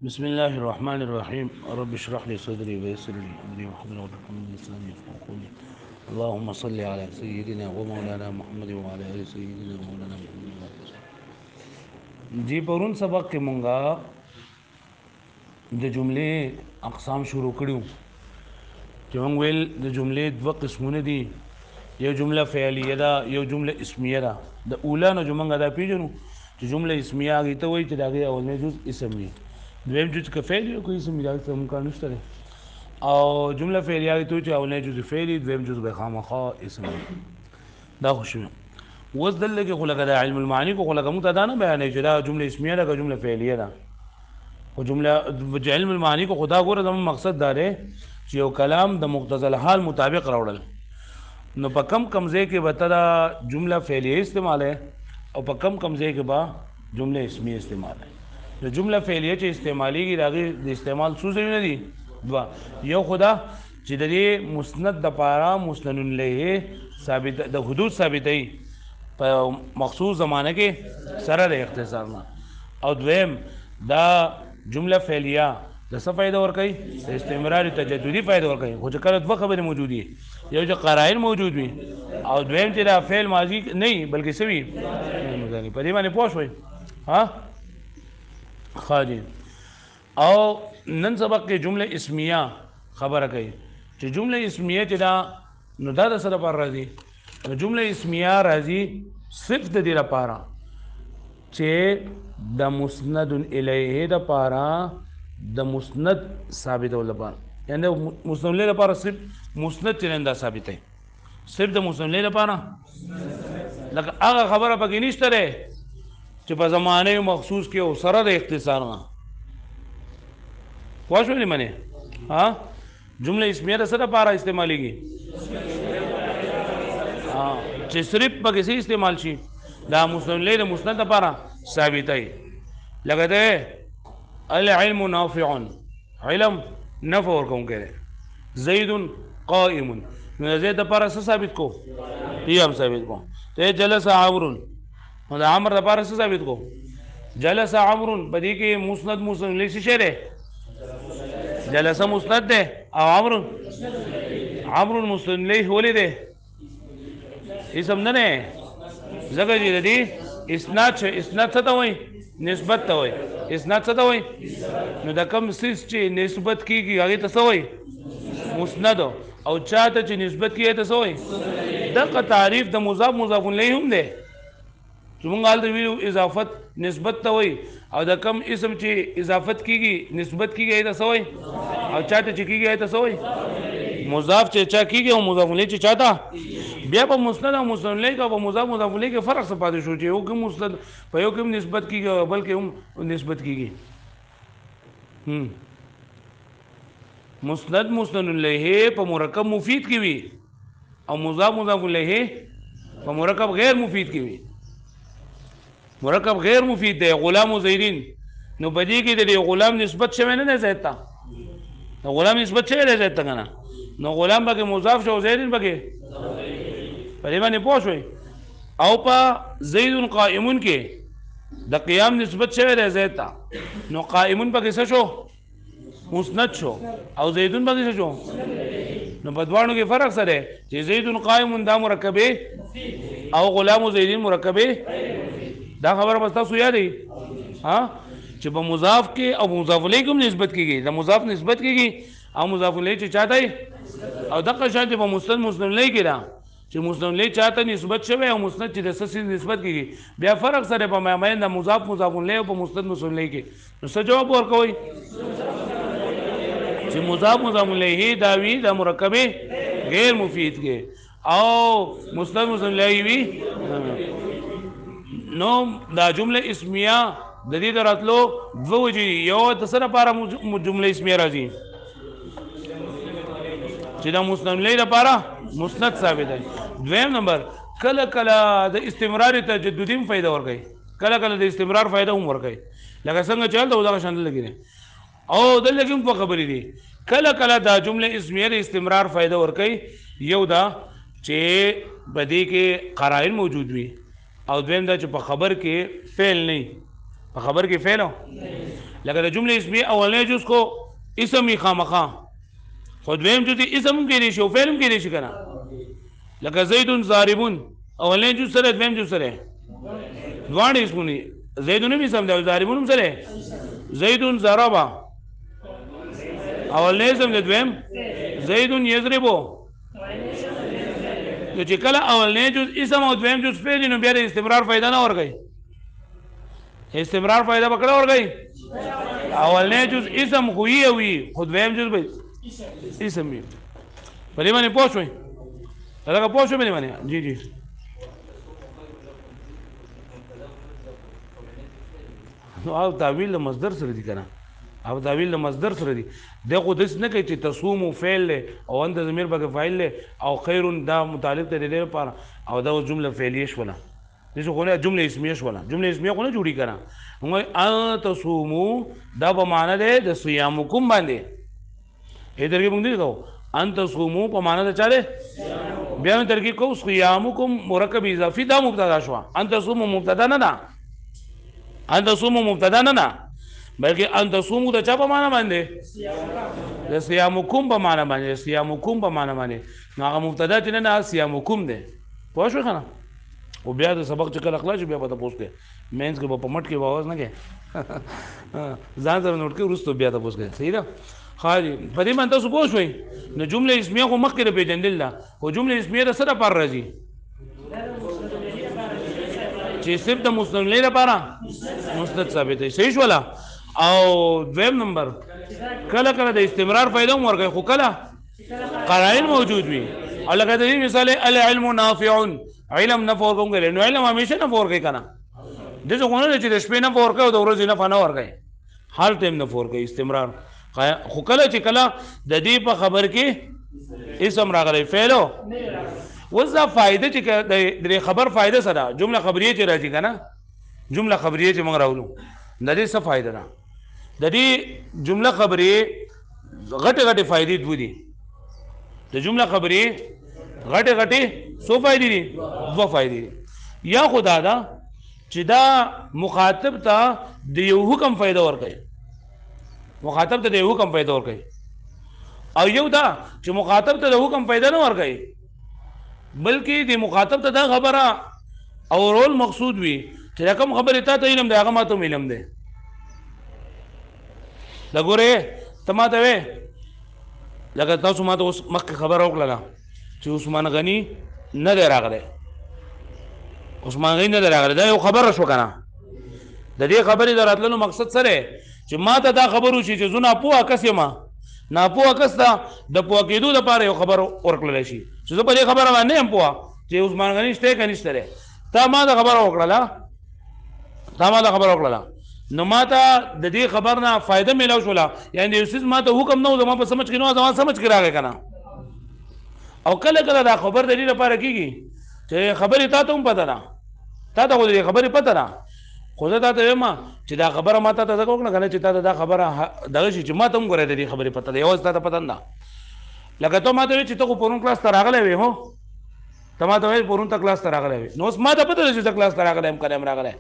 بسم الله الرحمن الرحيم رب اشرح لي صدري ويسر لي امري واحلل عقدة من لساني يفقهوا قولي اللهم صل على سيدنا ومولانا محمد وعلى ال سيدنا ومولانا محمد. جی پرون سبق کې مونږه د جملې اقسام شروع کړو چې مونږ ویل د جملې دوه قسمونه دي، یو جمله فعلیه ده یو جمله اسمیه ده. د اوله نه جمله دا پیژنو چې جمله اسمیه هغه ته وایي چې دا غي اولنی جز اسم وي، دویم جز که فعل یو کوئی اسم دا څه ممکن نشته، او جمله فعلیه هغه ته چې اولنی جز فعل دویم جز به خامخا اسم دا خوشو. وز دلته کې خلک د علم المعانی کو خلک متدا نه بیانې چې دا جمله اسمیه ده که جمله فعلیه ده. او جمله علم المعانی کو خدا ګوره زموږ مقصد دا دی چې یو کلام د مقتضى الحال مطابق راوړل، نو په کم ځای کې به دا جمله فعلیه استعماله او په کم ځای کې به جمله اسمیه استعماله. نو جمله فعلیه چې استعمالیږي راغي د استعمال څو ځایونه دي؟ دوه. یو خدا چې د دې مسند د پاره مسند الیه ثابت د حدود ثابتې په مخصوص زمانه کې سره د اختصار نه، او دویم دا جمله فعلیه د څه فائدہ ورکوي؟ د استمرار تجددي فائدہ ورکوي. خو چې کله دوه خبرې موجودې یو چې قرائن موجود وي او دویم چې دا فعل ماضي نه وي بلکې څه وي مضارع. په دې باندې پوه شوئ؟ ها خاجي. او نن سبق کې جمله اسمیه خبره کوي چې جمله اسمیه چې دا نو دا د سره پر راځي. نو جمله اسمیه راځي صرف د دې لپاره چې د مسند الیه د لپاره د مسند ثابتول لپاره، یعنی مسند الیه لپاره صرف مسند چرنده ثابتې، صرف د مسند الیه لپاره لکه هغه خبره پکې نشته ده چې په زمانه مخصوص کې او سره د اختصار نه واښو نه منه. ها جمله اسمیه د سره لپاره استعمالېږي چې صرف پکې سي استعمال شي دا مسند الیه د مسند لپاره ثابتې، لکه ده العلم نافع، علم نفع ورکوم کړي. زید قائم، نو زید لپاره څه ثابت کو؟ قیام ثابت کو. ته جلس عمرو، نو د عمر لپاره څه ثابت کو؟ جلس عمرو. په دې کې مسند الیه څه شی دی؟ جلس مسند ده او عمرو مسند الیه ولې ده؟ اسم نه نه ځکه چې د دې اسناد څه ته وایي؟ نسبت ته وایي. اسناد څه ته وایي؟ نو د کوم څیز چې نسبت کیږي هغې ته څه وایي؟ مسند. او چاته چې نسبت کیږي ته څه وایي؟ دغه تعریف د مضاف مضاف الیه هم دی چې مونږ هلته ویلو اضافت نسبت ته وایي، او د کم اسم چې اضافت کیږي نسبت کیږي هغې ته څه وایي؟ او چاته چې کیږي هغې ته څه وایي؟ مضاف چې چا کیږي او مضاف الیه چې چاته. بیا په مسند او مسند الیه او په مضاف مضاف الیه کې فرق څه پاتې شو چې یو کې مسند په یو کې هم نسبت کیږي او بل کې هم نسبت کیږي. مسند مسند الیه په مرکب مفید کې وي او مضاف مضاف الیه په مرکب غیر مفید کې وي. مرکب غیر مفید دی غلام و زیدین، نو په دې کې د غلام نسبت شوی نه دی زید ته، د غلام نسبت شوی دی زید ته که نه، نو غلام پکې مضاف شو او زیدین پکې په دې باندې پوه شوئ. او په زید قائمون کې د قیام نسبت شوی دی زید ته، نو قائمون پکې څه شو؟ مسند شو، او زیدون پکې څه شو؟ نو په دواړو کې فرق څه دی چې زید قائمون دا مرکبې او غلام زیدین مرکبې. دا خبره بس تاسو یادئ چې په مضاف کې او مضاف الیه کې هم نسبت کېږي، د مضاف نسبت کېږي او مضاف الیه چې چاته وي. او دغه شان چې په مسند الیه کې ده چې مسند الیه چاته نسبت شوی او مسند چې د څه سیز نسبت کېږي، بیا فرق سره په مابین د مضاف مضاف الیه او په مسند الیه کې. نو څه جواب ورکوئ؟ چې مضاف مضاف الیه دا وي د مرکبې غیر مفید کې او مسند الیه وي. نو دا جمله اسمیه د دې د راتلو دوه وجې دي. یو د څه لپاره جمله اسمیه راځي؟ چې د مسند الیه لپاره مسند ثابت دی. دویم نمبر کله کله د استمرار تجددي هم فایده ورکوي، کله کله د استمرار فایده هم ورکوي، لکه څنګه چې هلته دغه شان دلته کې دی. او دلته کې هم دوه خبرې دي، کله کله دا جمله اسمیه د استمرار فایده ورکوي، یو دا چې په دې کې قرائن موجود وي، او دویم دا چې په خبر کې فعل نه په خبر کې فعل لکه د جمله اسمیه اولنی جز کو اسم یې خامخا خو دویم جز اسم هم کېدی شي او فعل هم کېدی شي که نه لکه زیدون ضاربون اولنی جز سره دویم جز سره دواړه اسمونه زیدون هم اسم دی او ضاربون هم سره زیدون ضربه اولنی اسم دی دویم زیدون یضربو نو چې کله اولنی جز اسم او دویم جز فعل نو بیا د استمرار فایده نه ورکوي استمرار فایده به کله ورکوي اولنی جز اسم خو یې وي خو دویم جز به اسم وي په دې باندې پوه شوئ لکه پوه شو په دې باندې جی جی نو او تعویل د مصدر سره دي که نه او تعویل د مصدر سره دي دی خو داسې نه کوي چې تصومو فعل دی او انت ضمیر پکې فاعل دی او خیر دا متعلق دی د دې لپاره او دا اوس جمله فعلیه شوله داسې خو نه جمله اسمیه شوله جمله اسمیه خو نه جوړي که نه موږ ان تصومو دا په معنی دی د صیامکم باندې ای ترکیب موږ دې کوو ان تصومو په معنی د چا دی بیا مې ترکیب کوو صیامکم مرکب اضافي دا مبتدا شوه ان تصومو مبتدا نه ده ان تصومو مبتدا نه ده بلکې ان تصومو د چا په معنی باندې د صیامکم په معنی باندې صیامکم په معنی باندې نو هغه مبتدا چې نه صیامکم دی پوه شوې که نه او بیا د سبق چې کله خلاص شي بیا به تپوس کوې مینس کې به په مټ کې به اواز نه کوې ځان سره نوټ کې وروسته بیا تپوس کوې صحیح ده ښه جي په دې باندې تاسو پوه شوئ نو جمله اسمیه خو مخکې د پېژندل ده خو جمله اسمیه د څه دپاره راځي چې صرف د مسند الیه لپاره مسند ثابتوي صحیح شوله او دویم نمبر کله کله د استمرار فایده هم ورکوي خو کله قرائن موجود وي او لکه د دې مثال العلم نافع علم نفع ورکوونکی نو علم همیشه نفع ورکوي که نه داسې خو نه ده چې د شپې نفع ورکوي او د ورځې نفع نه ورکوي هر ټایم نفع ورکوي استمرار خو کله چې کله د دې په خبر کې اسم راغلی فعلو اوس دا فایده چې د خبر فایده څه ده جمله خبریه چې راځي که نه جمله خبریه چې موږ راولو د دې څه فایده ده د دې جمله خبریه غټې غټې فایدې دوه دي د جمله خبریه غټې غټې څو فایدې دي دوه فایدې دي یا خو دا ده چې دا مخاطب ته د یو حکم فایده ورکوي مخاطب ته د یو حکم فایده ورکوي او یو دا چې مخاطب ته د حکم فایده نه ورکوي بلکې د مخاطب ته دا خبره او رول مقصود وي چې دا کوم خبرې تا ته علم دی هغه ما ته هم علم دی دا ګورې ته ما ته وې لکه تاسو ما ته اوس مخکې خبره وکړله چې عثمان غني نه دی راغلی عثمان غني نه دی راغلی دا یو خبره شوه که نه د دې خبرې د راتللو مقصد څه دی چې ما ته دا خبر وشي چې زه ناپوهه کس یم ناپوهه کس ته د پوه کېدو دپاره یو خبر ورکړلی شي چې زه په دې خبره باندې نه یم پوهه چې عثمان غني شته که نشته دی تا ما ته خبره وکړله نو ما ته د دې خبر نه فایده میلاو شوله یعنې د یو څیز ما ته حکم نه و زما په سمجھ کې نه و زما سمجھ کې راغی که نه او کله کله دا خبر د دې لپاره کېږي چې خبرې تا ته هم پته ده تا ته خو د دې خبرې پته ده خو زه تا ته وایم چې دا خبره ما تا ته ځکه وکړه که نه چې تا ته دا خبره دغه شي چې ما ته هم ګورې د دې خبرې پته ده یوازې تا ته پته نه ده لکه ته ما ته وایې چې ته خو پرون کلاس ته راغلی وې هو ته ما ته وایې پرون ته کلاس ته راغلی وې نو اوس ما ته پته ده چې زه کلاس ته راغلی یم که نه یم راغلی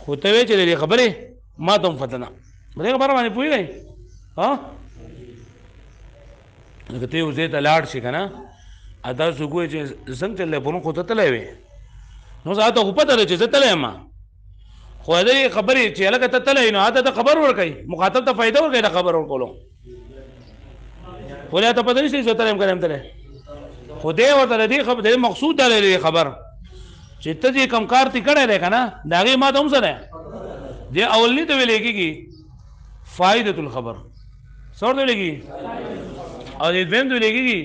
خو ته وایې چې د دې خبرې ما ته هم پته نه په دې خبره باندې پوهېږئ لکه ته یو ځای ته لاړ شي که نه دا څوک وایي چې څنګه چل دی پرون خو ته تلی وې نو زه ته خو پته ده چې زه تلی یم خو د دې خبرې چې هلکه ته تلی نو هلته ته خبر ورکوي مخاطب ته فایده ورکوي د خبر ورکولو خو ته پته نشته چې زه تلی یم که نه یم تلی خو دی ورته د دې مقصود دا دی د خبر چې ته چې کوم کار تی کړی دی که نه د هغې ما ته هم څه دی دې اولني ته ویلی کېږي فایدة الخبر څه ورته ویلی کېږي او دې دویم ته ویلی کېږي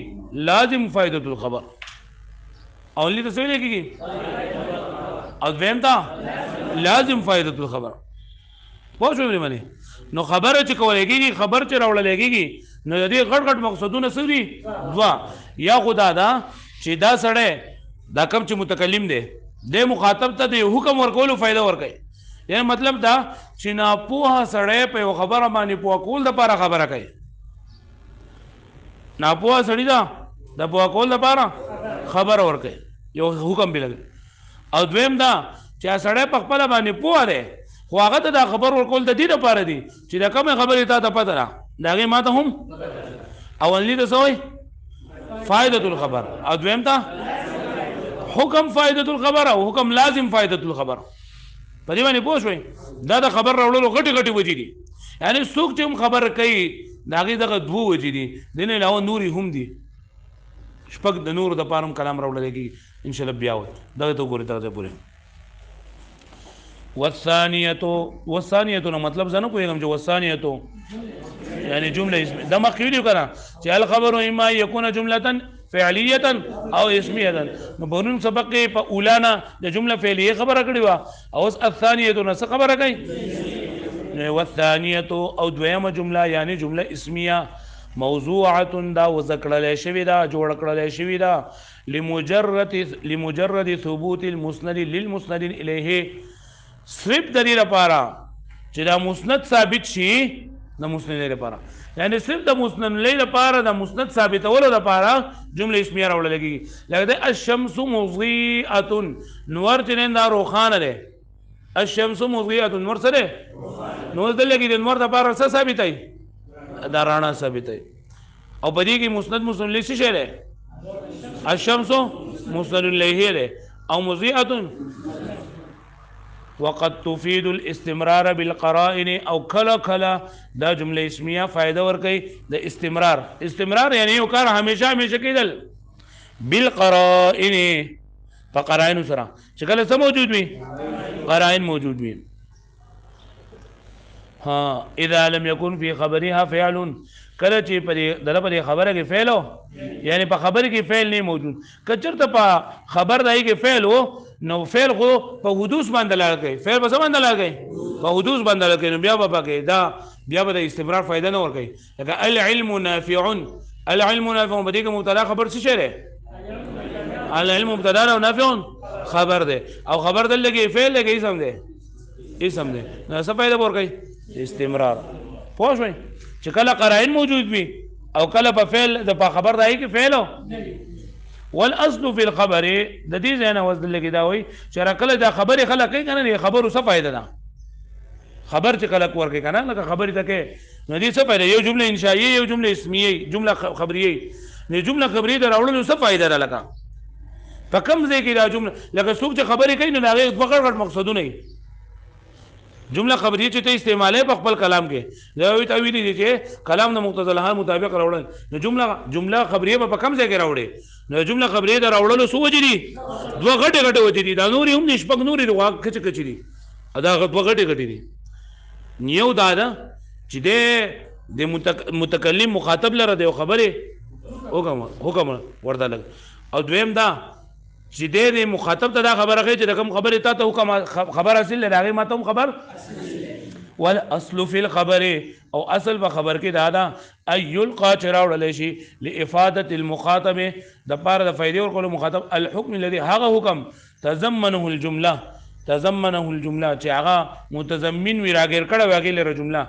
لازم فایدة الخبر اولني ته څه ویلی کېږي او دویم ته لازم فایدة الخبر پوه شوې پرې باندې نو خبره چې کولی کېږي خبر چې راوړلی کېږي نو د دې غټ غټ مقصدونه څه دي دوه یا خو دا ده چې دا سړی دا کم چې متکلم دی د مخاطب ته د یو حکم ورکولو فایده ورکوي یعنی مطلب دا چې ناپوهه سړی په یو خبره باندې پوه کول دپاره خبره کوي ناپوهه سړي ده د پوه کول دپاره خبره ورکوي یو حکم به لګي او دویم دا چې سړی په خپله باندې پوه دی خو هغه ته دا خبر ورکول د دې لپاره دي چې دا کومه خبرې تا ته پته ده د هغې ما ته هم اولني ته څه وایي فائدة الخبر او دویم ته حکم فائدة الخبر او حکم لازم فائدة الخبر په دې باندې پوه شوئ دا د خبر راوړلو غټې غټې وجې دي یعنې څوک چې هم خبر کوي د هغې دغه دوه وجې دي د نه علاوه نورې هم دي شپږ د نورو دپاره هم کلام راوړلی کېږي انشاءالله بیا وایي دغه ته وګورئ دغه ځای پورې والثانیة نو مطلب زه نه پوهېږم چې والثانیة یعنی جمله اسم دا مخکې ویلي که نه چې الخبر اما یکونه جملة فعلیه او اسمیه نو پرون سبق کې په اولا نه د جمله فعلیه خبره کړې وه او اوس الثانیة نه څه خبره کوي والثانیة او دویمه جمله یعنی جمله اسمیه موضوعة دا وضع کړلی شوې ده جوړ کړلی شوې ده لمجرد ثبوت المسند للمسند الیه صرف د دې لپاره چې دا مسند ثابت شي د مسند لپاره یعنی صرف د مسند لپاره د مسند ثابتولو لپاره جمله اسمیه راوړل کېږي لکه د الشمس مضیئة نور چې نن دا روښانه دی الشمس مضیئة نور څه دی نو دلته کې د نور لپاره څه ثابتوي دا رڼا ثابتوي او په دې کې مسند الیه څه شی دی الشمس مسند الیه دی او مضیئة وقد تفيد الاستمرار بالقرائن او کله کله دا جمله اسمیه فائدہ ورکوي د استمرار یعنی یو کار همیشه کېدل بالقرائن په قرائنو سره چې کله څه موجود وي قرائن موجود وي ها اذا لم يكن في خبرها فعل کله چې په دغه په خبره کې فعل یعنی په خبره کې فعل نه موجود که چېرته په خبر دای کې فعل و نو فعل خو په حدوث باندې لاګ کوي فعل په څه باندې لاګ کوي په حدوث باندې لاګ کوي نو بیا به پکې دا بیا به د استمرار فائدہ نه ورکوي لکه العلم نافع العلم نافع په دې کې مبتدا خبر څه شی دی العلم مبتدا او نافع خبر دی او خبر دل لګي فعل لګي اسم دی نو څه فائدہ ورکوي استمرار پوه شئ چې کله قرائن موجود وي او کله په فعل د په خبر دای کې فعل والاصل في الخبر د دې ځای نه وزن لګي دا وایي چې کله دا خبرې خلک کوي که نه خبرو څه فایده ده خبر چې کله ورکوي که نه لکه خبرې ته کوي نو دې څه فایده یو جمله انشائیه یو جمله اسمیه جمله خبریه نو جمله خبریه د راوړلو څه فایده ده لکه په کوم ځای کې دا جمله لکه څوک چې خبرې کوي نو د هغې دوه غټ مقصدونه وي جمله خبریه چې ته استعمالوي په خپل کلام کې دا وایي ته ویلي دي چې کلام د مقتضی الحال مطابق راوړل نو جمله خبریه به په کوم ځای کې راوړې نو جمله خبریه د راوړلو څه وجې دي دوه غټې وجې دي دا نورې هم دي شپږ نورې کچې دي دا دوه غټې دي یو دا ده چې د متکلم مخاطب لره د یو خبرې حکم ورته لګ او دویم دا چې د مخاطب ته دا خبره کوي چې د کوم خبرې تا ته حکم خبر حاصل دی د هغې ما ته هم خبر والاصل فی الخبر او اصل په خبر کې دا ده ان یلقا چې راوړلی شي لافادة المخاطب د پاره د فایدې ورکولو مخاطب الحکم الذي هغه حکم تضمنه الجمله چې هغه متضمن وي راګیر کړی وي هغې لره جمله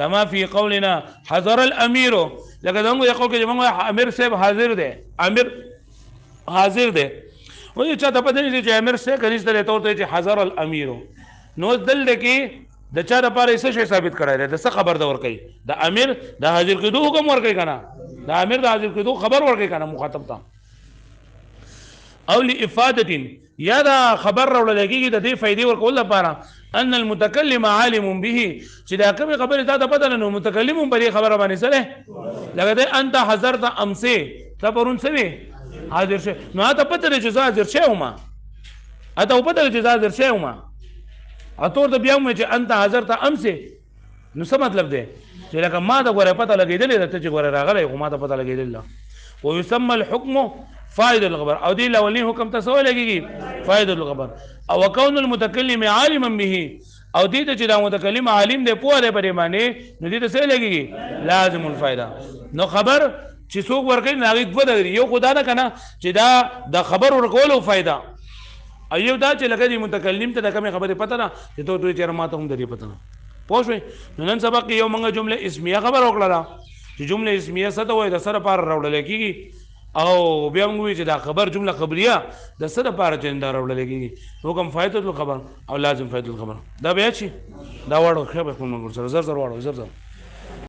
کما فی قولنا حضر الامیر لکه زموږ د قول کې چې موږ امیر صاحب حاضر دی وایي چا ته پته نه چې امیر صاحب که نشته دی ته ورته چې حضر الامیر نو دلته کې د چا دپاره یې څه شی ثابت کړی دی د څه خبر ده ورکوي د امیر د حاضر کېدو حکم ورکوي که نه د امیر د حاضر کېدو خبر ورکوي که نه مخاطب ته او لافادة یا دا خبر راوړل کېږي د دې فایدې ورکولو لپاره ان المتکلم عالم به چې دا کومې خبرې تا ته پته نه نو متکلم هم په دې خبره باندې څه دی لکه دی انت حضرت امسې ته پرون څه وې حاضر شوی نو هغه ته پته دی چې زه حاضر شوی وم هغه ته پته دی چې زه حاضر شوی وم ته ورته بیا ومې چې انت حضرت امسې نو څه مطلب دی چې لکه ما ته ګوره پته لګېدلې ده ته چې ګوره راغلی خو ما ته پته لګېدلې ده ويسمى الحكم فائدة الخبر او دې الاولني حکم ته څه ویل کېږي فائدة الخبر او وكون المتكلم عالما به او دې ته چې دا متکلم عالم دی پوه دی په دې باندې نو دې ته څه ویل کېږي لازم الفائده نو خبر چې څوک ورکوي نو هغې دوه دغې یو خو دا ده که نه چې دا د خبر ورکولو فایده او یو دا چې لکه دې متکلم ته د کومې خبرې پته ده چې ته ورته وایي چېرې ما ته هم د دې پته ده پوه شوې نو نن سبق کې یو موږ جمله اسمیه خبره وکړله چې جمله اسمیه څه ته وایي د څه لپاره راوړلی کېږي او بیا موږ وی چې دا خبر جمله خبریه د څه لپاره چې دا راوړل کېږي حکم فائدۃ الخبر او لازم فائدۃ الخبر دا بیا چی دا واړو خبر کوم زر زر واړو زر زر